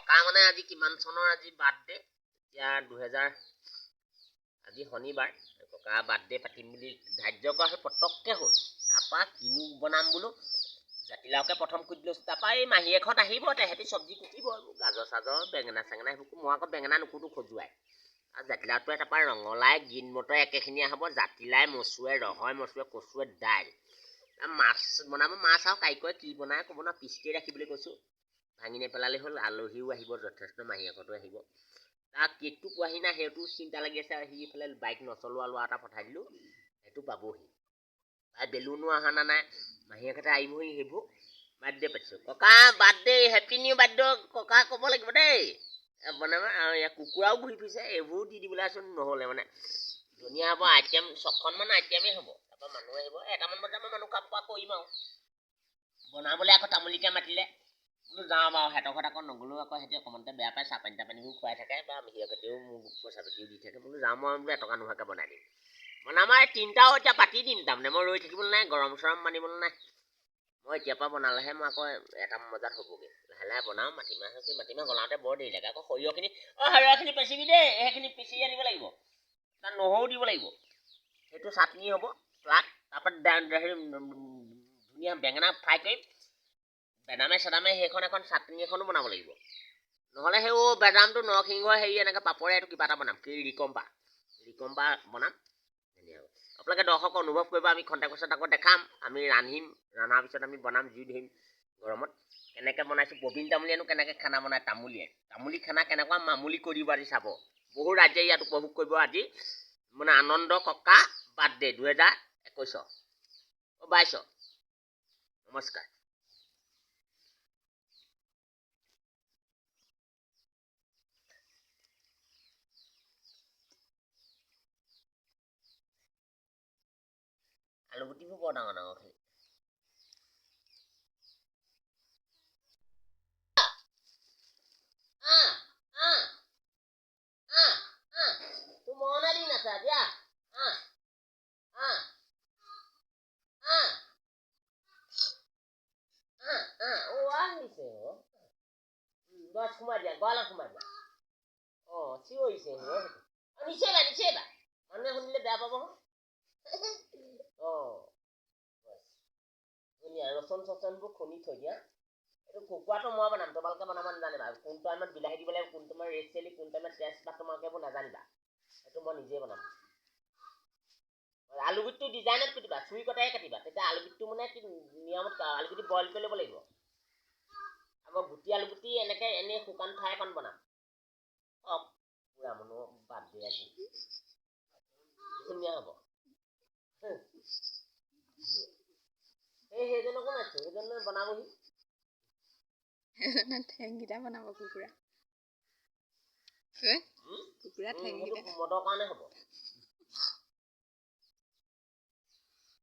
ককা মানে আজি কিমান চনৰ আজি বাৰ্থডে এতিয়া 2000 আজি শনিবাৰ ককা বাৰ্থডে পাতিম বুলি ধাৰ্য কৰা হৈ পটককৈ হ'ল তাৰপৰা কিনো বনাম বোলো জাতিলাওকে প্ৰথম কুটি লৈছোঁ তাৰপৰা এই মাহীয়েকহঁত আহিব তেহেঁতি চব্জি কুটিব গাজৰ চাজৰ বেঙেনা চেঙেনা সেইবোৰ মই আকৌ বেঙেনা নুকুটো খজুৱাই আৰু জাতিলাওটোৱে তাৰপৰা ৰঙালাই গ্ৰীণ মটৰ একেখিনিয়ে হ'ব জাতিলাই মচুৱে ৰহয় মচুৱে কচুৱে দাইল মাছ বনাব মাছ আৰু কাৰিকৰে কি বনাই ক'ব ন পিচকৈ ৰাখিবলৈ কৈছোঁ ভাঙি নেপেলালে হ'ল আলহীও আহিব যথেষ্ট মাহীয়েকতো আহিব তাৰ কেকটো পোৱাহি নাই সেইটো চিন্তা লাগি আছে সি ইফালে বাইক নচলোৱা ল'ৰা এটা পঠাই দিলোঁ সেইটো পাবহি তাই বেলুনো অহা নাই মাহীয়েকহঁতে আহিবহি সেইবোৰ বাৰ্থডে পাতিছোঁ ককা বাৰ্থডে হেপী নিউ বাৰ্থডে ককা ক'ব লাগিব দেই বনাবা আৰু ইয়াৰ কুকুৰাও ঘূৰি ফুৰিছে এইবোৰ দি দিবলৈ আছোঁ নহ'লে মানে ধুনীয়া হ'ব আইটেম 6খনমান আইটেমেই হ'ব তাৰপৰা মানুহ আহিব এটামান বজাত মই মানুহ কাপোৰ কৰিম আৰু বনাবলৈ আকৌ তামোলিকে মাতিলে বোলো যাওঁ বাৰু সিহঁতৰ ঘৰত আকৌ নগ'লেও আকৌ সিহঁতে অকণমানতে বেয়া পায় চাহ পানী তাপানীবোৰ খুৱাই থাকে বা মিহিয়াকতেও মোক পইচা পাতিও দি থাকে বোলো যাওঁ মই বোলো এটকা নোহোৱাকৈ বনাই দিম বনাম আৰু 3টাও এতিয়া পাতি দিম তাৰমানে মই ৰৈ থাকিবলৈ নাই গৰম চৰম মানিবলৈ নাই মই এতিয়াৰ পৰা বনালেহে মই আকৌ 1টামান বজাত হ'বগৈ লাহে লাহে বনাওঁ মাটিমাহ গলাওঁতে বৰ দেৰি লাগে আকৌ সৰিয়হখিনি সৰিয়হখিনি পিচিবি দেই সেইখিনি পিচি আনিব লাগিব তাত নহৰু দিব লাগিব সেইটো চাটনি হ'ব প্লাক তাৰপৰা হেৰি ধুনীয়া বেঙেনা ফ্ৰাই কৰিম বেদামে চেদামে সেইখন এখন চাটনি এখনো বনাব লাগিব নহ'লে সেই বেদামটো নৰসিংহ হেৰি এনেকৈ পাপৰে এইটো কিবা এটা বনাম কি ৰিকম্বা বনাম ধুনীয়া হ'ব আপোনালোকে দৰ্শক অনুভৱ কৰিব আমি খন্তেক পাছত আকৌ দেখাম আমি ৰান্ধিম ৰন্ধাৰ পিছত আমি বনাম জুই ধৰিম গৰমত কেনেকৈ বনাইছোঁ প্ৰবীণ তামুলীয়েনো কেনেকৈ খানা বনায় তামুলী খানা কেনেকুৱা মামুলি কৰিব আজি চাব বহু ৰাইজে ইয়াত উপভোগ কৰিব আজি মানে আনন্দ ককা বাৰ্থডে 2021 22 নমস্কাৰ আলুগুটিবোৰ বৰ ডাঙৰ ডাঙৰ খালি তোৰ মৰণা দিন আছে দিয়া আহিছে গছ সোমাই দিয়া গঁৰালত সোমাই দিয়া চিঞৰিছে নিচেবা মানুহে শুনিলে বেয়া পাব ধুনীয়া ৰচন চচনবোৰ খুন্দি থৈ দিয়া এইটো কুকুৰাটো মই বনাম তোমালোকে বনাব নাজানিবা কোন টাইমত বিলাহী দিব লাগিব কোন টাইমত ৰেড চিলি কোন টাইমত তেজপাত তোমালোকে এইবোৰ নাজানিবা সেইটো মই নিজে বনাম আলুগুটিটো ডিজাইনত কাটিবা চুৰি কটাই কাটিবা তেতিয়া আলুগুটিটো মানে কি নিয়মত আলুগুটি বইল কৰি ল'ব লাগিব আকৌ গুটি আলুগুটি এনেই শুকান ফ্ৰাই এখন বনাম পুৰা মানুহ বাদ দিয়ে আজি ধুনীয়া হ'ব সেইজনকো নাছো সেইজন বনাবহি ঠেংকেইটা বনাব কুকুৰা ঠেংকেইটা মদৰ কাৰণে হ'ব